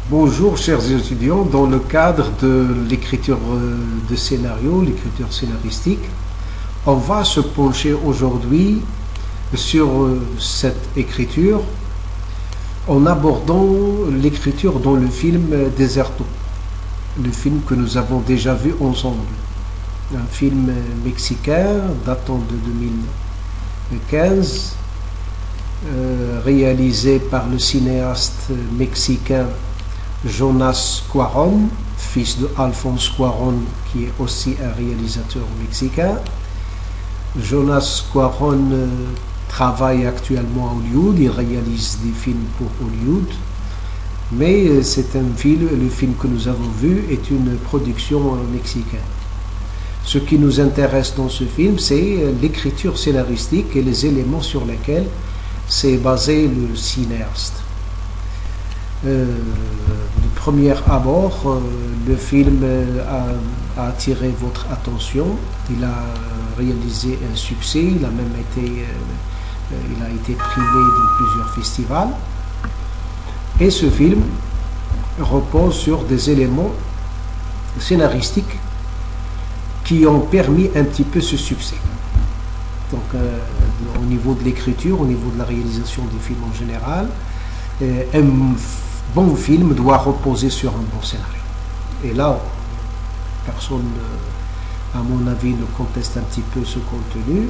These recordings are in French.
Bonjour chers étudiants, dans le cadre de l'écriture de scénario, l'écriture scénaristique, on va se pencher aujourd'hui sur cette écriture en abordant l'écriture dans le film Deserto, le film que nous avons déjà vu ensemble, un film mexicain datant de 2015, réalisé par le cinéaste mexicain Jonas Cuarón, fils de Alfonso Cuarón, qui est aussi un réalisateur mexicain. Jonas Cuarón travaille actuellement à Hollywood, il réalise des films pour Hollywood, mais c'est un film, le film que nous avons vu est une production mexicaine. Ce qui nous intéresse dans ce film, c'est l'écriture scénaristique et les éléments sur lesquels s'est basé le cinéaste. De premier abord, le film a attiré votre attention. Il a réalisé un succès. Il a même été primé dans plusieurs festivals. Et ce film repose sur des éléments scénaristiques qui ont permis un petit peu ce succès. Donc, au niveau de l'écriture, au niveau de la réalisation des films en général, un bon film doit reposer sur un bon scénario. Et là, personne, à mon avis, ne conteste un petit peu ce contenu.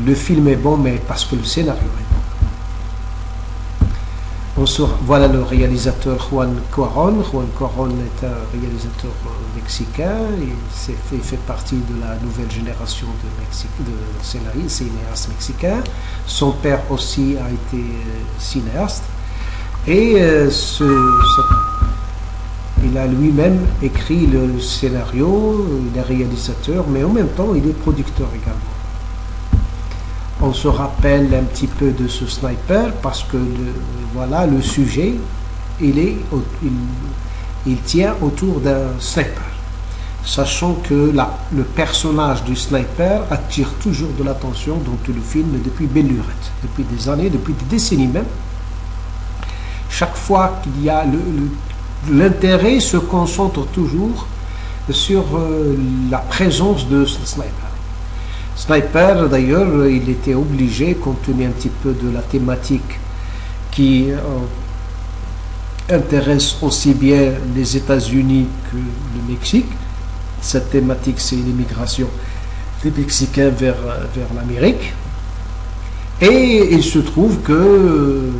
Le film est bon, mais parce que le scénario est bon. Voilà le réalisateur Juan Cuarón. Juan Cuarón est un réalisateur mexicain. Il fait partie de la nouvelle génération de cinéastes mexicains. Son père aussi a été cinéaste. Et il a lui-même écrit le scénario, il est réalisateur, mais en même temps il est producteur également. On se rappelle un petit peu de ce sniper parce que le sujet, il tient autour d'un sniper. Sachant que le personnage du sniper attire toujours de l'attention dans tout le film depuis belle lurette, depuis des années, depuis des décennies même. Chaque fois qu'il y a l'intérêt se concentre toujours sur la présence de ce sniper. Sniper, d'ailleurs, il était obligé, compte tenu un petit peu de la thématique qui intéresse aussi bien les États-Unis que le Mexique. Cette thématique, c'est l'immigration des Mexicains vers l'Amérique. Et il se trouve que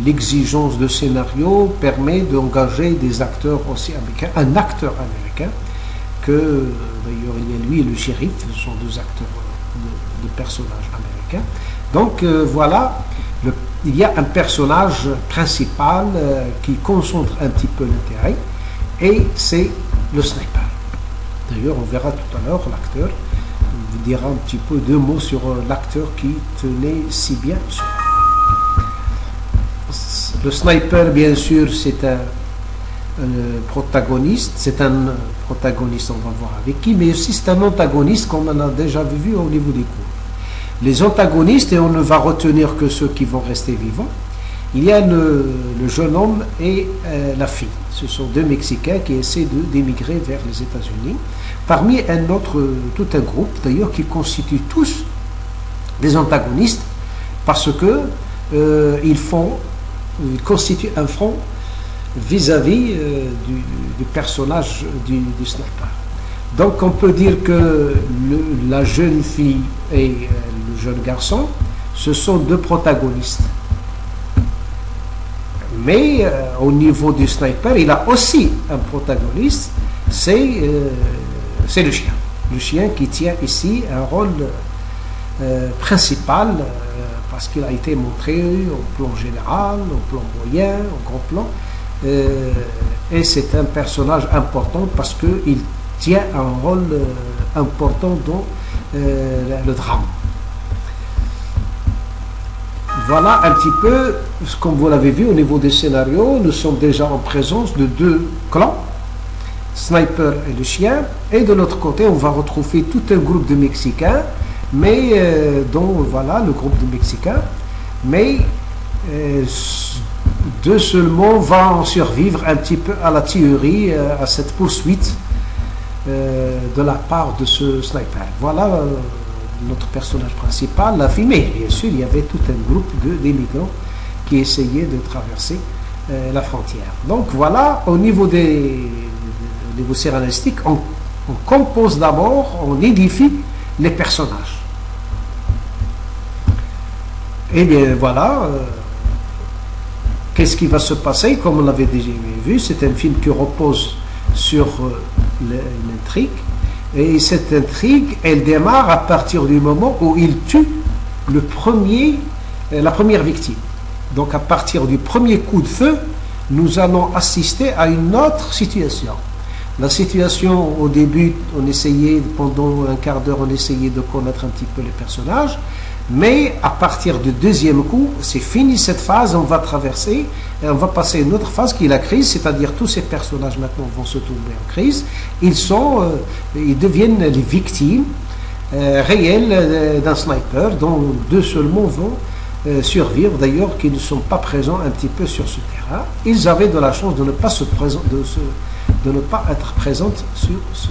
l'exigence de scénario permet d'engager des acteurs aussi américains, un acteur américain, que d'ailleurs il y a lui et le shérif, ce sont deux acteurs de personnages américains. Donc voilà, il y a un personnage principal qui concentre un petit peu l'intérêt, et c'est le sniper. D'ailleurs, on verra tout à l'heure, l'acteur vous dira un petit peu deux mots sur l'acteur qui tenait si bien sur le sniper, bien sûr, c'est un protagoniste, on va voir avec qui, mais aussi c'est un antagoniste comme on a déjà vu au niveau des cours. Les antagonistes, et on ne va retenir que ceux qui vont rester vivants, il y a le jeune homme et la fille. Ce sont deux Mexicains qui essaient d'émigrer vers les États-Unis, parmi tout un groupe d'ailleurs qui constitue tous des antagonistes, parce que ils constituent un front vis-à-vis du personnage du sniper. Donc on peut dire que la jeune fille et le jeune garçon, ce sont deux protagonistes. Mais au niveau du sniper, il a aussi un protagoniste, c'est le chien. Le chien qui tient ici un rôle principal, parce qu'il a été montré au plan général, au plan moyen, au grand plan, et c'est un personnage important parce qu'il tient un rôle important dans le drame. Voilà un petit peu, comme vous l'avez vu au niveau des scénarios, nous sommes déjà en présence de deux clans, Sniper et le chien, et de l'autre côté on va retrouver tout un groupe de Mexicains, mais dont voilà le groupe de Mexicains, mais deux seulement vont survivre un petit peu à la tuerie, à cette poursuite de la part de ce sniper. Voilà notre personnage principal l'a filmé. Bien sûr, il y avait tout un groupe d'immigrants qui essayaient de traverser la frontière. Donc voilà, au niveau scénaristique, on compose d'abord, on édifie les personnages. Et bien voilà, qu'est-ce qui va se passer? Comme on l'avait déjà vu, c'est un film qui repose sur l'intrigue. Et cette intrigue, elle démarre à partir du moment où il tue la première victime. Donc à partir du premier coup de feu, nous allons assister à une autre situation. La situation, au début, pendant un quart d'heure, on essayait de connaître un petit peu les personnages. Mais à partir du deuxième coup, c'est fini cette phase, on va traverser et on va passer à une autre phase qui est la crise, c'est-à-dire tous ces personnages maintenant vont se tomber en crise. Ils deviennent les victimes réelles d'un sniper, dont deux seulement vont survivre, d'ailleurs, qui ne sont pas présents un petit peu sur ce terrain. Ils avaient de la chance de ne pas être présents sur ce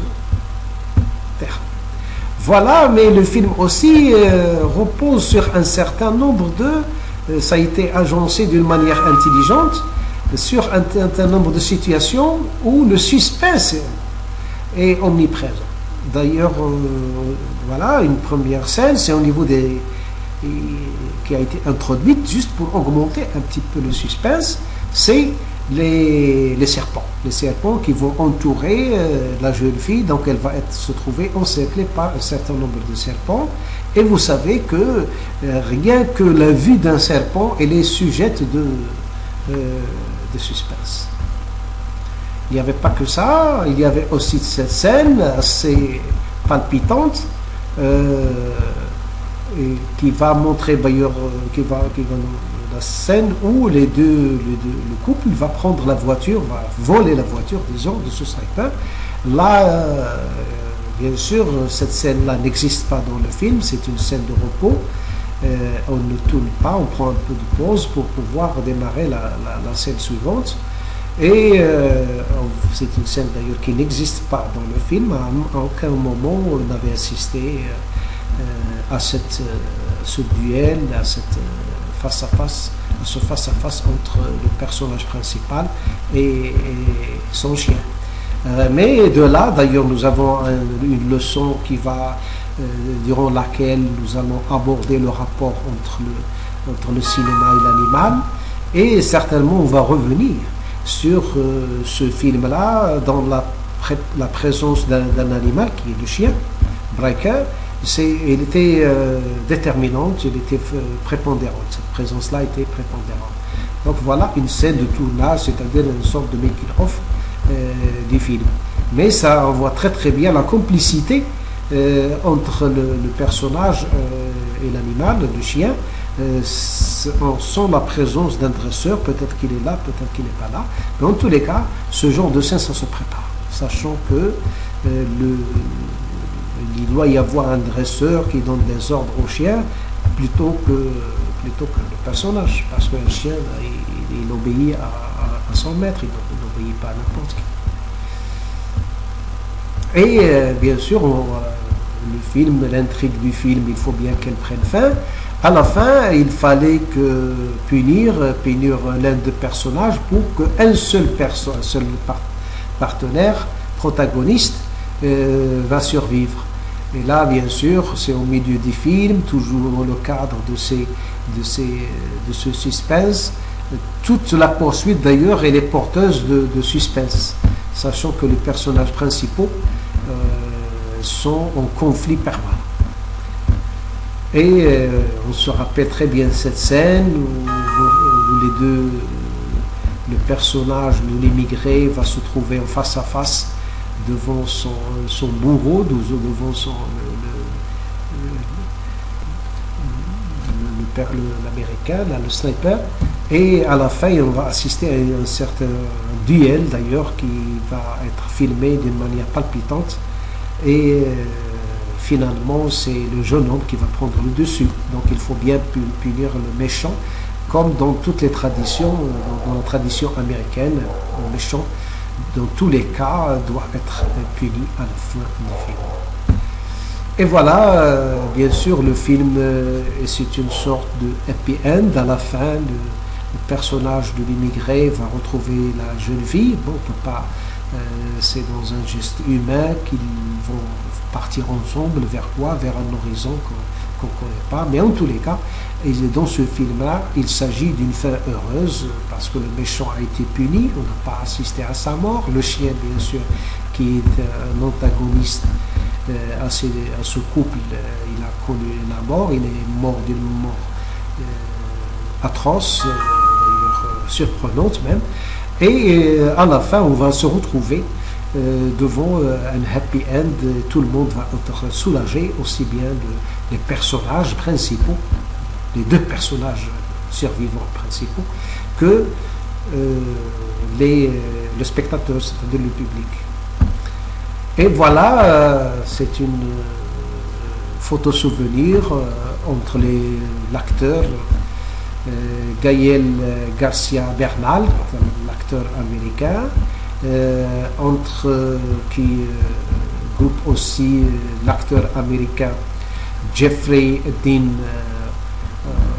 terrain. Voilà, mais le film aussi repose sur un certain nombre ça a été agencé d'une manière intelligente, sur un certain nombre de situations où le suspense est omniprésent. D'ailleurs, voilà, une première scène, c'est au niveau qui a été introduite juste pour augmenter un petit peu le suspense, c'est les serpents qui vont entourer la jeune fille, donc elle va se trouver encerclée par un certain nombre de serpents, et vous savez que rien que la vue d'un serpent, elle est sujette de suspense. Il n'y avait pas que ça, il y avait aussi cette scène assez palpitante qui va montrer d'ailleurs, la scène où le couple va prendre la voiture, va voler la voiture, disons, de ce sniper. Là, bien sûr, cette scène-là n'existe pas dans le film, c'est une scène de repos. On ne tourne pas, on prend un peu de pause pour pouvoir démarrer la scène suivante. Et c'est une scène d'ailleurs qui n'existe pas dans le film. À aucun moment on n'avait assisté à ce duel, à cette face-à-face entre le personnage principal et son chien. Mais de là, d'ailleurs, nous avons une leçon durant laquelle nous allons aborder le rapport entre le cinéma et l'animal, et certainement on va revenir sur ce film-là dans la présence d'un animal qui est le chien, Breaker. Elle était déterminante, elle était prépondérante. Cette présence-là était prépondérante. Donc voilà une scène de tournage, c'est-à-dire une sorte de making-of du film. Mais ça, on voit très très bien la complicité entre le personnage et l'animal, le chien. On sent la présence d'un dresseur, peut-être qu'il est là, peut-être qu'il n'est pas là. Mais en tous les cas, ce genre de scène, ça se prépare, sachant que il doit y avoir un dresseur qui donne des ordres au chien plutôt que le personnage, parce qu'un chien, il obéit à son maître, il n'obéit pas à n'importe qui. Et bien sûr, l'intrigue du film, il faut bien qu'elle prenne fin. À la fin, il fallait punir l'un des personnages pour qu'un seul partenaire protagoniste va survivre. Et là, bien sûr, c'est au milieu du film, toujours dans le cadre de ce suspense. Toute la poursuite, d'ailleurs, elle est porteuse de suspense, sachant que les personnages principaux sont en conflit permanent. Et on se rappelle très bien cette scène où le personnage, l'immigré, va se trouver en face à face devant son bourreau, devant l'américain, le sniper, et à la fin on va assister à un certain duel d'ailleurs qui va être filmé d'une manière palpitante, et finalement c'est le jeune homme qui va prendre le dessus. Donc il faut bien punir le méchant comme dans toutes les traditions, dans la tradition américaine, le méchant, dans tous les cas, doit être puni à la fin du film. Et voilà, bien sûr, le film, c'est une sorte de happy end. À la fin, le personnage de l'immigré va retrouver la jeune fille. Bon, on peut pas, c'est dans un geste humain qu'ils vont partir ensemble vers quoi? Vers un horizon qu'on ne connaît pas. Mais en tous les cas, et dans ce film-là, il s'agit d'une fin heureuse parce que le méchant a été puni. On n'a pas assisté à sa mort. Le chien, bien sûr, qui est un antagoniste à ce couple, il a connu la mort. Il est mort d'une mort atroce, surprenante même. Et à la fin, on va se retrouver devant un happy end. Tout le monde va être soulagé, aussi bien les personnages principaux, les deux personnages survivants principaux, que le spectateur, c'est-à-dire le public. Et voilà, c'est une photo souvenir entre l'acteur Gaël Garcia Bernal, l'acteur américain, qui groupe aussi l'acteur américain Jeffrey Dean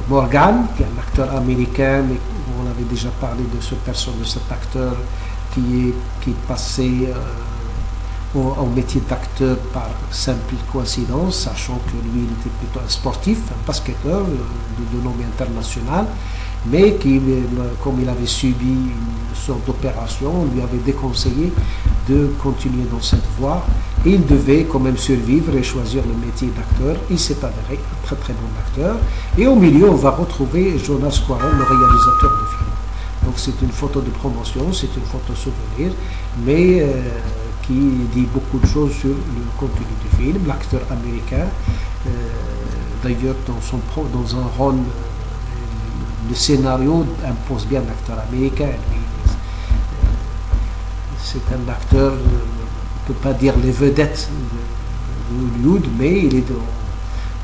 Morgan, qui est un acteur américain, mais on avait déjà parlé de cet acteur qui passait au métier d'acteur par simple coïncidence, sachant que lui il était plutôt un sportif, un basketteur de renommée internationale, mais qui, comme il avait subi une sorte d'opération, on lui avait déconseillé de continuer dans cette voie, et il devait quand même survivre et choisir le métier d'acteur. Il s'est avéré un très très bon acteur, et au milieu on va retrouver Jonas Cuarón, le réalisateur du film. Donc c'est une photo de promotion, c'est une photo souvenir, mais qui dit beaucoup de choses sur le contenu du film. L'acteur américain, d'ailleurs dans un rôle, le scénario impose bien l'acteur américain. C'est un acteur, on ne peut pas dire les vedettes de Hollywood, mais il est dans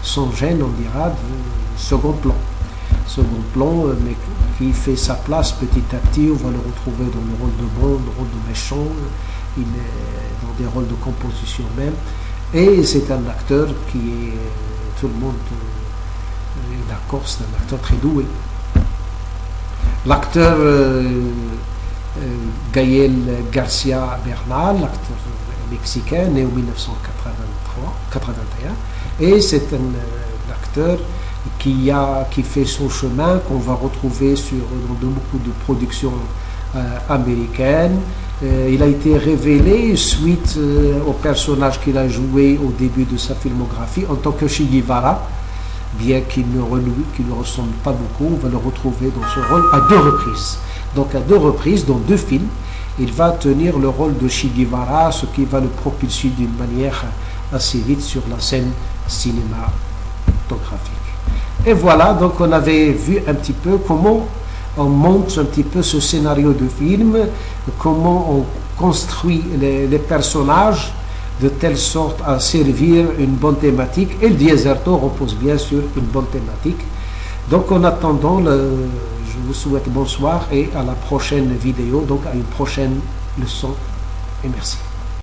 son gène, on dira, de second plan. Second plan, mais qui fait sa place petit à petit. On va le retrouver dans le rôle de bon, le rôle de méchant. Il est dans des rôles de composition même, et c'est un acteur qui est, tout le monde est d'accord, c'est un acteur très doué. L'acteur Gaël Garcia Bernal, l'acteur mexicain, né en 1981, et c'est un acteur qui fait son chemin, qu'on va retrouver dans beaucoup de productions américaines. Il a été révélé suite au personnage qu'il a joué au début de sa filmographie en tant que Che Guevara, bien qu'il ne ressemble pas beaucoup. On va le retrouver dans ce rôle à 2 reprises. Donc à 2 reprises, dans 2 films, il va tenir le rôle de Che Guevara, ce qui va le propulser d'une manière assez vite sur la scène cinématographique. Et voilà, donc on avait vu un petit peu comment on monte un petit peu ce scénario de film, comment on construit les personnages de telle sorte à servir une bonne thématique. Et le Diezerto repose bien sur une bonne thématique. Donc en attendant, je vous souhaite bonsoir et à la prochaine vidéo, donc à une prochaine leçon. Et merci.